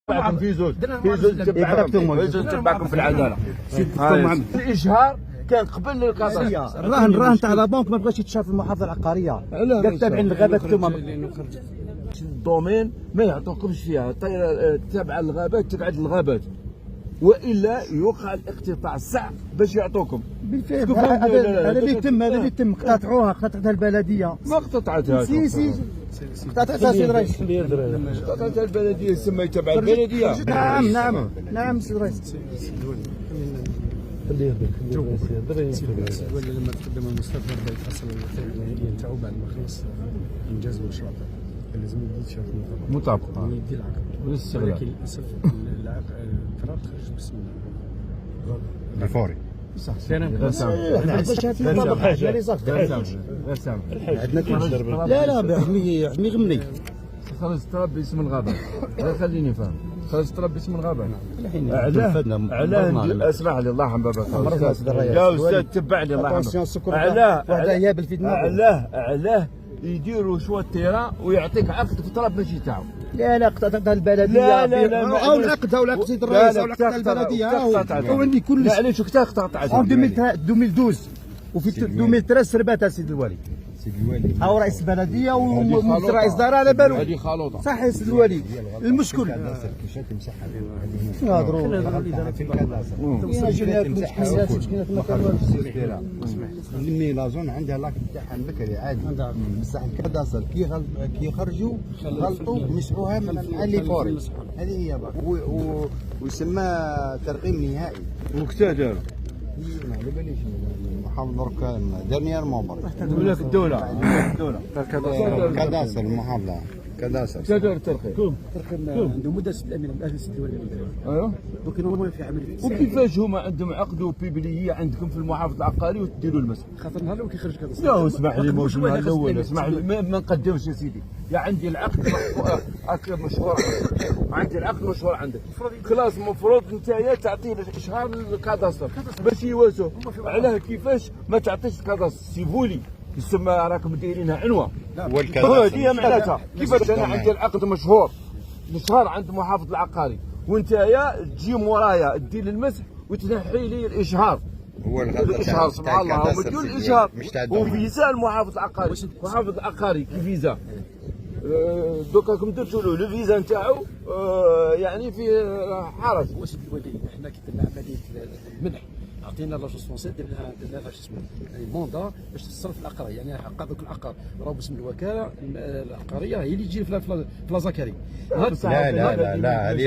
في زوج تبعكم في العداله. الاشهار كان قبل القضاء. الرهن تاع لا بنك ما بغاش يتشاف في المحافظه العقاريه، قال تابعين للغابات انتم. الدومين ما يعطوكمش فيها تابعه للغابات، تبعد للغابات، والا يوقع الاقتطاع الصعب باش يعطوكم. بالفعل هذا اللي يتم قطعوها البلديه. ما اقتطعتها. سي قطعتها سي رئيس. قطعتها البلديه، سمي تبع البلديه. نعم سي رئيس. خليه يهضر ولا لما تقدم المستثمر بيتحصل النتائج النهائيه نتاعو بعد ما خلص انجاز المشروع لازم يدي شهاده مطابقه يدي العقد والاستغلال. ولكن للاسف القرار خرج باسم الفوري. صح. غير سامح. لا بيحمي غمني. خرج طلب باسم الغابه. خليني فاهم. خرج طلب باسم الغابه. علاه اسمح لي الله يرحم باباك يا استاذ، تبعني الله يرحمه. علاه يديروا شويه تيران ويعطيك عقد في طلب ماشي تاعو. لا قطعتها البلديه. لا او العقد سيد الرئيس، او العقد البلديه وعندي كل لا علاش وقتها قطعتها؟ 2012 وفي 2013 سرباتها سيد الوالي. او رئيس البلديه ورئيس دار على بالو. هذه خلوطه. صح يا سيد الوالي. المشكل نهضروا نمي لازون عندها لاك تاعها بكري عادي، بصح الكداسر كي يخرجوا غلطوا مسحوها من اللي فوري. هذه هي ويسمى ترقيم نهائي. وقتها داروا ما على باليش المحافظ درك ديرنيير مومبر يقول لك الدوله كداسر المحافظه كداسر تدار الترقيم عنده مده 6 ايام من اجل 6 الوالي. ايوه دونك هما في عمليه. وكيفاش هما عندهم عقد بيبليه عندكم في المحافظ العقاري وتديروا المسح؟ خاطر نهار الاول كيخرج كذا. لا اسمح لي، موش النهار الاول اسمح لي ما نقدمش يا سيدي. يا عندي العقد مشهور، عندي العقد مشهور عندك خلاص. المفروض نتايا تعطي اشهار للكاداستر باش يواسوا. علاه كيفاش ما تعطيش الكاداستر؟ سيفولي يسمى راكم دايرينها عنوه. هذه معناتها كيفاش انا عندي العقد مشهور عند المحافظ العقاري وانتايا تجي مورايا دير المسح وتنحي لي الاشهار. هو الاشهار سبحان الله هما يديروا الاشهار وفيزا المحافظ العقاري. المحافظ العقاري كي فيزا دوكا راكم درتوا له الفيزا نتاعو يعني في حرج. واش الوالي حنا كي درنا عمليه المنح عطينا لاجونس فرونسي درنا لها شو اسمه موندا باش تصرف العقار، يعني حق ذوك العقار راهو باسم الوكاله العقاريه هي اللي تجي في لازاكاري. لا هذه